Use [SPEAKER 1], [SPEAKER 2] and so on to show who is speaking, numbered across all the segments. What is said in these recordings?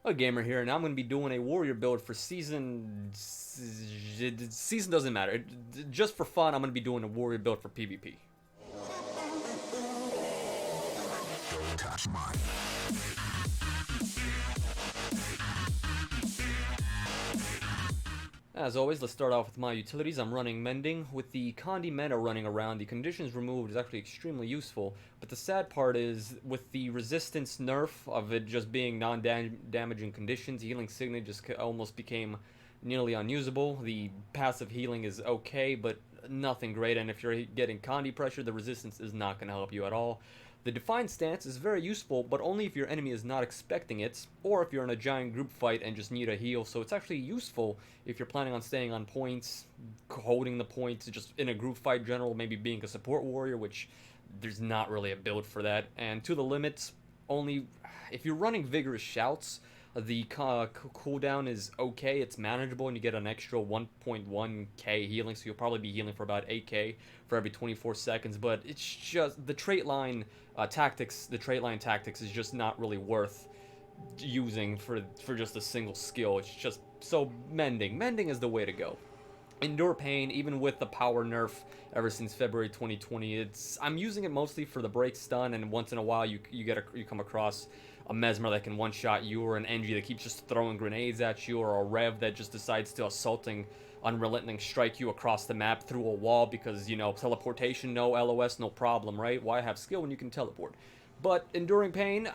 [SPEAKER 1] AGamer here, and I'm going to be doing a warrior build for season. Season doesn't matter. Just for fun, I'm going to be doing a warrior build for PvP.
[SPEAKER 2] Don't touch mine.
[SPEAKER 1] As always, let's start off with my utilities. I'm running Mending. With the Condi Meta running around, the conditions removed is actually extremely useful. But the sad part is, with the resistance nerf of it just being non-damaging conditions, healing Signet just almost became nearly unusable. The passive healing is okay, but nothing great. And if you're getting Condi pressure, the resistance is not going to help you at all. The Defined Stance is very useful, but only if your enemy is not expecting it, or if you're in a giant group fight and just need a heal. So it's actually useful if you're planning on staying on points, holding the points, just in a group fight general, maybe being a support warrior, which there's not really a build for that. And to the limits, only if you're running Vigorous Shouts, the cooldown is okay, it's manageable, and you get an extra 1.1k healing, so you'll probably be healing for about 8k for every 24 seconds, but it's just, the trait line tactics is just not really worth using for just a single skill. It's just, so Mending is the way to go. Endure Pain, even with the power nerf ever since February 2020, I'm using it mostly for the break stun, and once in a while you come across a Mesmer that can one-shot you, or an Engie that keeps just throwing grenades at you, or a Rev that just decides to assaulting, unrelenting strike you across the map through a wall because, you know, teleportation, no LOS, no problem, right? Why have skill when you can teleport? But Enduring Pain,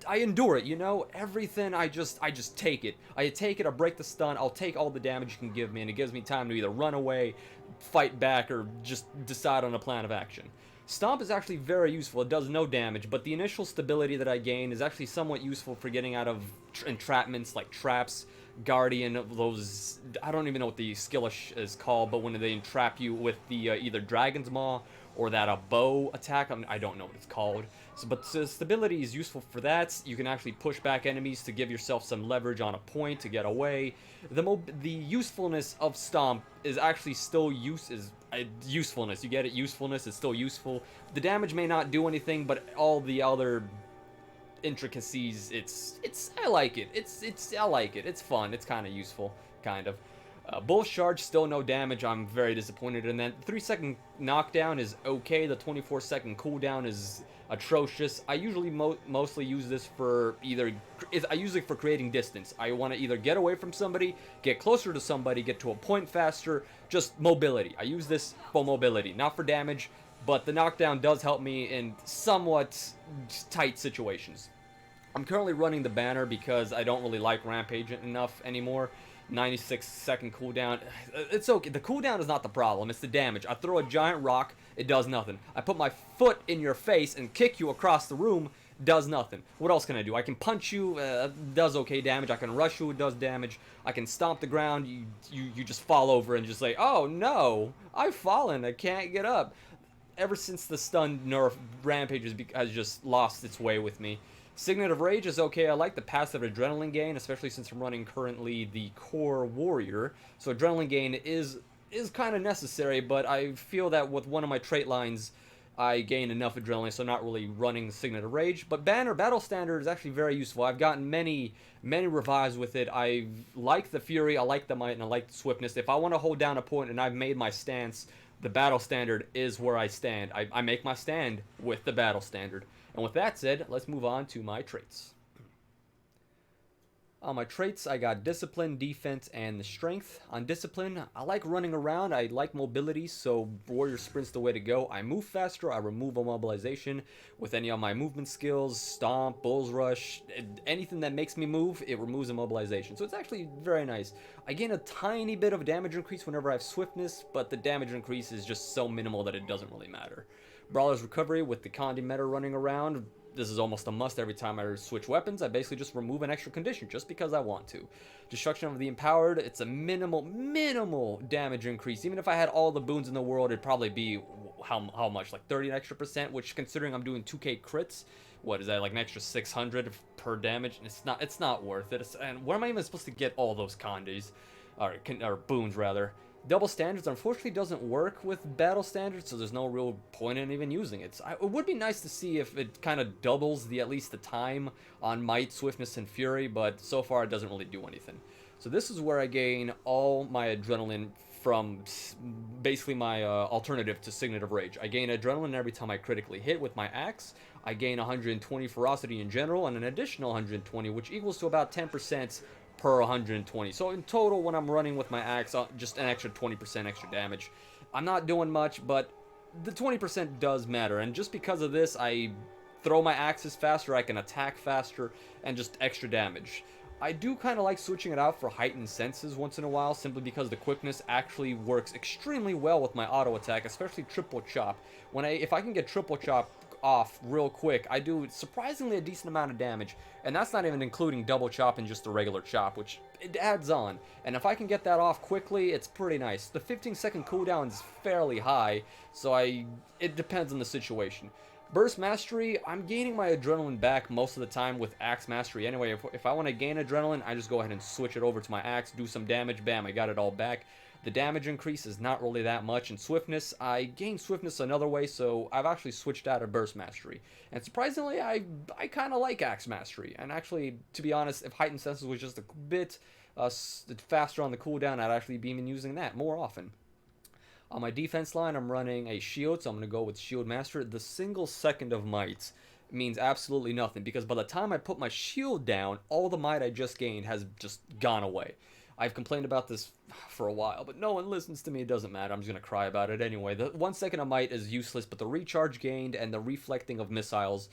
[SPEAKER 1] I endure it, you know? Everything, I just take it. I take it, I break the stun, I'll take all the damage you can give me, and it gives me time to either run away, fight back, or just decide on a plan of action. Stomp is actually very useful, it does no damage, but the initial stability that I gain is actually somewhat useful for getting out of entrapments like traps, Guardian, those, I don't even know what the skill is called, but when they entrap you with the either Dragon's Maw or that bow attack, I don't know what it's called. So, but stability is useful for that. You can actually push back enemies to give yourself some leverage on a point to get away. The usefulness of Stomp is actually still usefulness. You get it, usefulness is still useful. The damage may not do anything, but all the other intricacies, I like it. I like it. It's fun. It's kind of useful, kind of. Bull Charge, still no damage. I'm very disappointed in that. The 3-second knockdown is okay. The 24-second cooldown is atrocious. I usually mostly use this for I use it for creating distance. I want to either get away from somebody, get closer to somebody, get to a point faster, just mobility. I use this for mobility, not for damage, but the knockdown does help me in somewhat tight situations. I'm currently running the banner because I don't really like Rampage enough anymore. 96-second cooldown. It's okay. The cooldown is not the problem. It's the damage. I throw a giant rock, it does nothing. I put my foot in your face and kick you across the room, does nothing. What else can I do? I can punch you, does okay damage. I can rush you, it does damage. I can stomp the ground, you just fall over and just say, oh no, I've fallen, I can't get up. Ever since the stun nerf, Rampage has just lost its way with me. Signet of Rage is okay. I like the passive adrenaline gain, especially since I'm running currently the core warrior. So adrenaline gain is kind of necessary, but I feel that with one of my trait lines, I gain enough adrenaline, so not really running Signet of Rage. But Banner Battle Standard is actually very useful. I've gotten many revives with it. I like the Fury, I like the Might, and I like the Swiftness. If I want to hold down a point and I've made my stance, the Battle Standard is where I stand. I make my stand with the Battle Standard. And with that said, let's move on to my traits. On my traits, I got Discipline, Defense, and the Strength. On Discipline, I like running around, I like mobility, so Warrior Sprint's the way to go. I move faster, I remove immobilization. With any of my movement skills, Stomp, Bull's Rush, anything that makes me move, it removes immobilization. So it's actually very nice. I gain a tiny bit of damage increase whenever I have Swiftness, but the damage increase is just so minimal that it doesn't really matter. Brawler's Recovery with the Condi Meta running around. This is almost a must every time I switch weapons. I basically just remove an extra condition just because I want to. Destruction of the Empowered, it's a minimal damage increase. Even if I had all the boons in the world, it'd probably be how much? Like 30 extra percent, which considering I'm doing 2k crits, what is that, like an extra 600 per damage? It's not worth it. And where am I even supposed to get all those condis? Or boons rather? Double standards unfortunately doesn't work with battle standards, so there's no real point in even using it. It would be nice to see if it kind of doubles at least the time on might, swiftness, and fury, but so far it doesn't really do anything. So this is where I gain all my adrenaline from basically my alternative to Signet of Rage. I gain adrenaline every time I critically hit with my axe. I gain 120 ferocity in general and an additional 120, which equals to about 10% per 120. So in total, when I'm running with my axe, just an extra 20% extra damage. I'm not doing much, but the 20% does matter. And just because of this, I throw my axes faster, I can attack faster, and just extra damage. I do kind of like switching it out for heightened senses once in a while, simply because the quickness actually works extremely well with my auto attack, especially triple chop. If I can get triple chop off real quick, I do surprisingly a decent amount of damage, and that's not even including double chop and just the regular chop, which it adds on. And if I can get that off quickly, it's pretty nice. The 15-second cooldown is fairly high, so it depends on the situation. Burst Mastery, I'm gaining my adrenaline back most of the time with Axe Mastery anyway. If I want to gain adrenaline, I just go ahead and switch it over to my axe, do some damage, bam, I got it all back. The damage increase is not really that much. And swiftness, I gain swiftness another way, so I've actually switched out of Burst Mastery. And surprisingly, I kind of like Axe Mastery. And actually, to be honest, if Heightened Senses was just a bit faster on the cooldown, I'd actually be using that more often. On my defense line, I'm running a shield, so I'm going to go with Shield Master. The single second of might means absolutely nothing, because by the time I put my shield down, all the might I just gained has just gone away. I've complained about this for a while, but no one listens to me. It doesn't matter. I'm just going to cry about it anyway. The 1 second of might is useless, but the recharge gained and the reflecting of missiles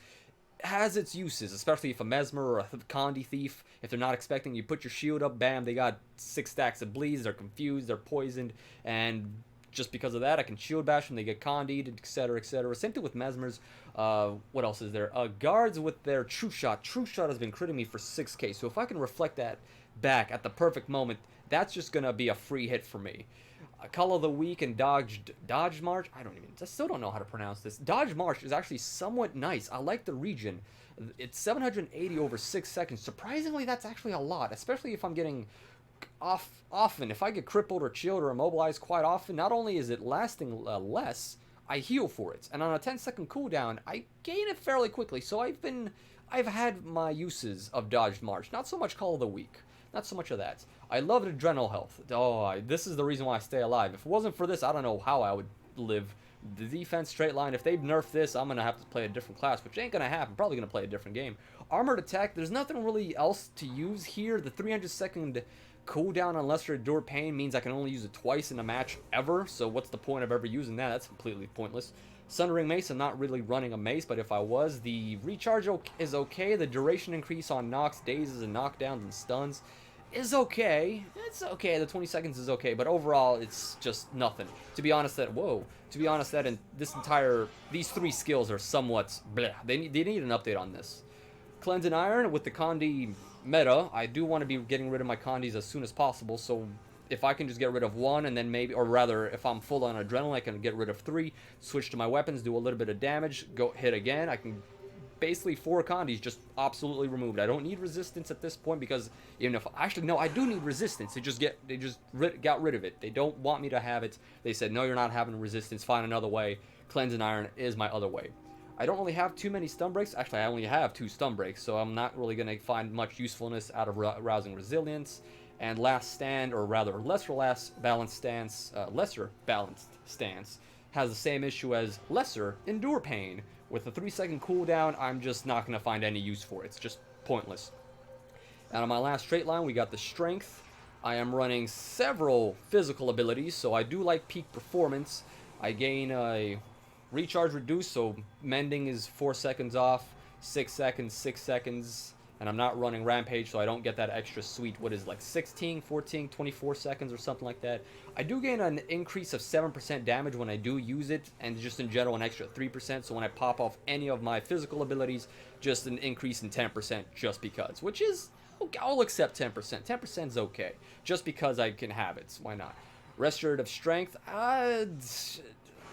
[SPEAKER 1] has its uses, especially if a Mesmer or a Condi Thief, if they're not expecting you put your shield up, bam, they got 6 stacks of bleeds, they're confused, they're poisoned, and just because of that, I can shield bash them, they get condied, etc., etc. Same thing with Mesmers. What else is there? Guards with their True Shot. True Shot has been critting me for 6k, so if I can reflect that back at the perfect moment, that's just going to be a free hit for me. Call of the Week and Dodge March. I still don't know how to pronounce this. Dodge March is actually somewhat nice. I like the region. It's 780 over 6 seconds. Surprisingly, that's actually a lot, especially if I'm getting off often. If I get crippled or chilled or immobilized quite often, not only is it lasting less, I heal for it. And on a 10-second cooldown, I gain it fairly quickly. So I've had my uses of Dodge March. Not so much Call of the Week. Not so much of that. I love adrenal health. This is the reason why I stay alive. If it wasn't for this, I don't know how I would live. The defense straight line, if they've nerfed this, I'm going to have to play a different class, which ain't going to happen. Probably going to play a different game. Armored attack, there's nothing really else to use here. The 300-second cooldown on Lesser Endure Pain means I can only use it twice in a match ever, so what's the point of ever using that? That's completely pointless. Sundering Mace, I'm not really running a mace, but if I was, the recharge is okay. The duration increase on knocks, dazes, and knockdowns and stuns is okay. It's okay. The 20 seconds is okay, but overall, it's just nothing. To be honest, that these 3 skills are somewhat bleh. They need an update on this. Cleanse and Iron with the Condi meta, I do want to be getting rid of my Condis as soon as possible, so if I can just get rid of 1 and then maybe, or rather, if I'm full on adrenaline, I can get rid of 3, switch to my weapons, do a little bit of damage, go hit again. I can basically 4 Condis just absolutely removed. I don't need resistance at this point because even if actually no, I do need resistance. They just got rid of it. They don't want me to have it. They said no, you're not having resistance. Find another way. Cleanse and Iron is my other way. I don't really have too many stun breaks. Actually, I only have 2 stun breaks, so I'm not really going to find much usefulness out of Rousing Resilience. And Last Stand, or rather Lesser Balanced Stance, has the same issue as Lesser Endure Pain. With a 3-second cooldown, I'm just not going to find any use for it. It's just pointless. And on my last straight line, we got the Strength. I am running several physical abilities, so I do like Peak Performance. I gain a recharge reduced, so Mending is 4 seconds off, 6 seconds, 6 seconds, and I'm not running Rampage, so I don't get that extra sweet, what is it, like 16, 14, 24 seconds or something like that. I do gain an increase of 7% damage when I do use it, and just in general an extra 3%, so when I pop off any of my physical abilities, just an increase in 10% just because, which is, I'll accept 10%. 10% is okay, just because I can have it, why not? Restorative Strength,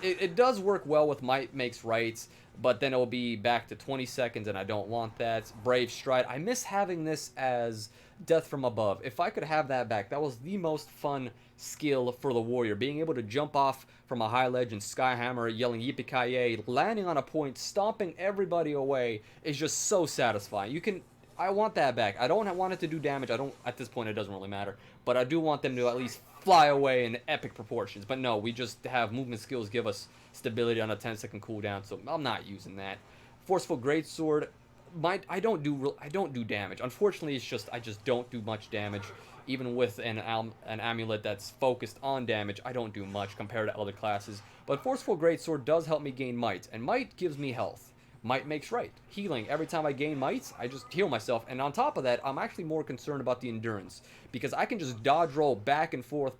[SPEAKER 1] it does work well with Might Makes Right, but then it'll be back to 20 seconds, and I don't want that. Brave Stride, I miss having this as Death from Above. If I could have that back, that was the most fun skill for the warrior. Being able to jump off from a high ledge and Skyhammer, yelling Yippee-ki-yay, landing on a point, stomping everybody away is just so satisfying. I want that back. I don't want it to do damage. At this point, it doesn't really matter. But I do want them to at least fly away in epic proportions. But no, we just have movement skills give us stability on a 10-second cooldown, so I'm not using that. Forceful Greatsword, I don't do damage. Unfortunately, I just don't do much damage. Even with an amulet that's focused on damage, I don't do much compared to other classes. But Forceful Greatsword does help me gain might, and might gives me health. Might makes right. Healing. Every time I gain might, I just heal myself. And on top of that, I'm actually more concerned about the endurance. Because I can just dodge roll back and forth.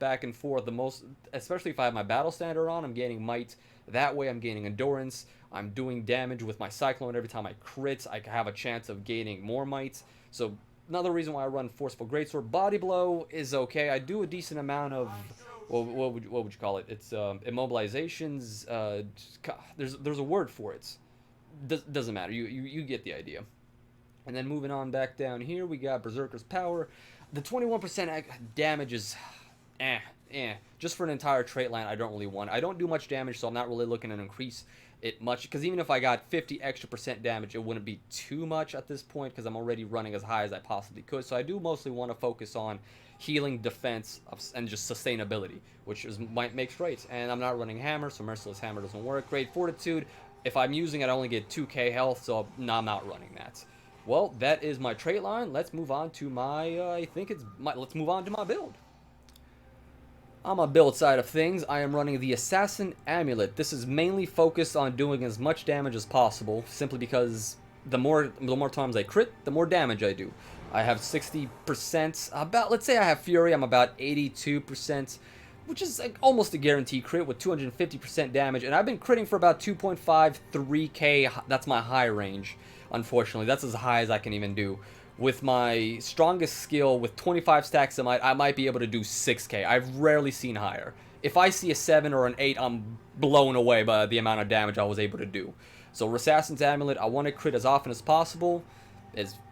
[SPEAKER 1] Especially if I have my battle standard on, I'm gaining might. That way I'm gaining endurance. I'm doing damage with my Cyclone. Every time I crit, I have a chance of gaining more might. So another reason why I run Forceful Greatsword. Body Blow is okay. I do a decent amount of... Well, what would you call it? It's immobilizations. There's a word for it. Doesn't matter. You get the idea. And then moving on back down here, we got Berserker's Power. The 21% damage is just for an entire trait line. I don't really want. I don't do much damage, so I'm not really looking to increase it much. Because even if I got 50 extra% damage, it wouldn't be too much at this point because I'm already running as high as I possibly could. So I do mostly want to focus on healing, defense, and just sustainability, which might makes right. And I'm not running Hammer, so Merciless Hammer doesn't work. Great Fortitude. If I'm using it, I only get 2k health, so no, I'm not running that. Well, that is my trait line. Let's move on to let's move on to my build. On my build side of things, I am running the Assassin Amulet. This is mainly focused on doing as much damage as possible, simply because the more times I crit, the more damage I do. I have 60%, let's say I have Fury, I'm about 82%, which is like almost a guaranteed crit with 250% damage, and I've been critting for about 2.5, 3k, that's my high range, unfortunately. That's as high as I can even do. With my strongest skill, with 25 stacks of might, I might be able to do 6k. I've rarely seen higher. If I see a 7 or an 8, I'm blown away by the amount of damage I was able to do. So Assassin's Amulet, I want to crit as often as possible.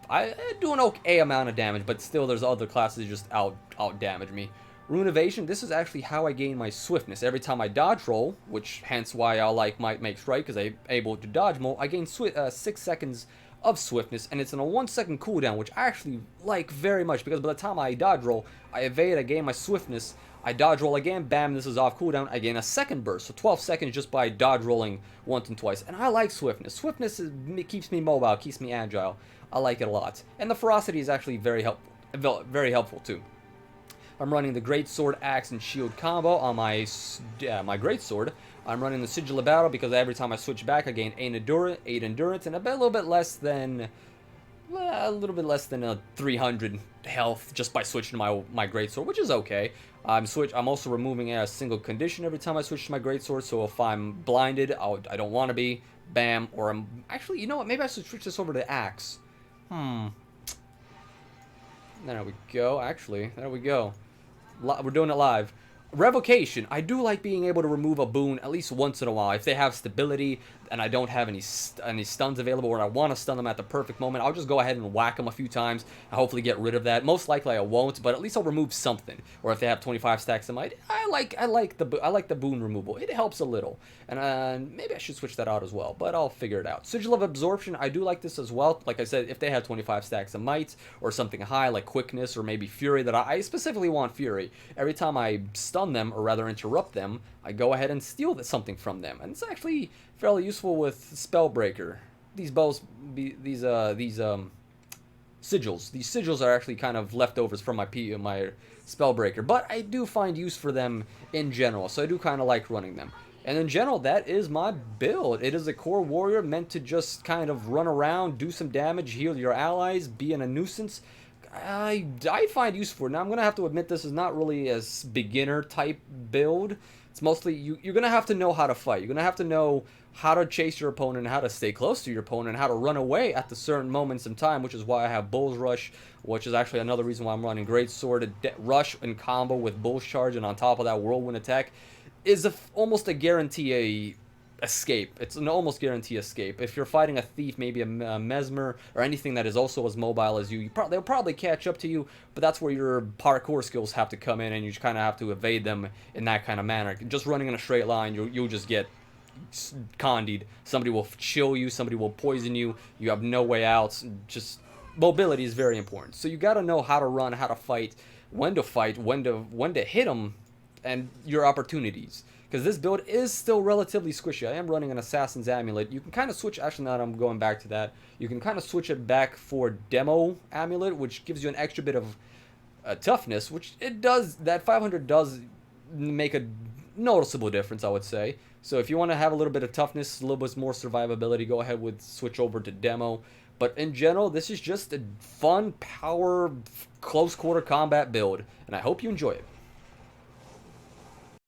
[SPEAKER 1] I do an okay amount of damage, but still there's other classes that just out damage me. Rune Evasion, this is actually how I gain my swiftness. Every time I dodge roll, which hence why I like Might Makes Right, because I'm able to dodge more, I gain 6 seconds of swiftness, and it's in a 1-second cooldown, which I actually like very much, because by the time I dodge roll, I evade, I gain my swiftness, I dodge roll again, bam, this is off cooldown, I gain a second burst, so 12 seconds just by dodge rolling once and twice, and I like swiftness. Swiftness keeps me mobile, keeps me agile. I like it a lot, and the ferocity is actually very helpful too. I'm running the Greatsword, Axe, and Shield combo on my Greatsword. I'm running the Sigil of Battle because every time I switch back, I gain 8 endurance, and a little bit less than 300 health just by switching to my Greatsword, which is okay. I'm also removing a single condition every time I switch to my Greatsword, so if I'm blinded, I don't want to be, bam, or I'm... Actually, you know what, maybe I should switch this over to Axe. There we go, actually, there we go. We're doing it live. Revocation. I do like being able to remove a boon at least once in a while. If they have stability and I don't have any stuns available, or I want to stun them at the perfect moment, I'll just go ahead and whack them a few times and hopefully get rid of that. Most likely I won't, but at least I'll remove something. Or if they have 25 stacks of might, I like the boon removal. It helps a little, and maybe I should switch that out as well, but I'll figure it out. Sigil of Absorption. I do like this as well. Like I said, if they have 25 stacks of might or something high like quickness or maybe fury, that I specifically want fury. Every time I stun them, or rather interrupt them, I go ahead and steal something from them, and it's actually fairly useful with Spellbreaker. These sigils. These sigils are actually kind of leftovers from my Spellbreaker, but I do find use for them in general, so I do kind of like running them. And in general, that is my build. It is a core warrior meant to just kind of run around, do some damage, heal your allies, be in a nuisance. I find use for it. Now, I'm going to have to admit this is not really a beginner type build. It's mostly you're gonna have to know how to fight. You're gonna have to know how to chase your opponent, how to stay close to your opponent, how to run away at the certain moments in time, which is why I have Bull's Rush, which is actually another reason why I'm running Great Sword. Rush and combo with Bull's Charge, and on top of that Whirlwind attack is almost a guarantee escape. It's an almost guarantee escape. If you're fighting a thief, maybe a mesmer, or anything that is also as mobile as you, they'll probably catch up to you, but that's where your parkour skills have to come in, and you just kind of have to evade them in that kind of manner. Just running in a straight line, you'll just get condied. Somebody will chill you, somebody will poison you, you have no way out. Just mobility is very important. So you got to know how to run, how to fight, when to hit them, and your opportunities. Because this build is still relatively squishy. I am running an Assassin's Amulet. You can kind of switch, actually now that I'm going back to that, you can kind of switch it back for Demo Amulet, which gives you an extra bit of toughness, which it does, that 500 does make a noticeable difference, I would say. So if you want to have a little bit of toughness, a little bit more survivability, go ahead with switch over to Demo. But in general, this is just a fun, power, close quarter combat build, and I hope you enjoy it.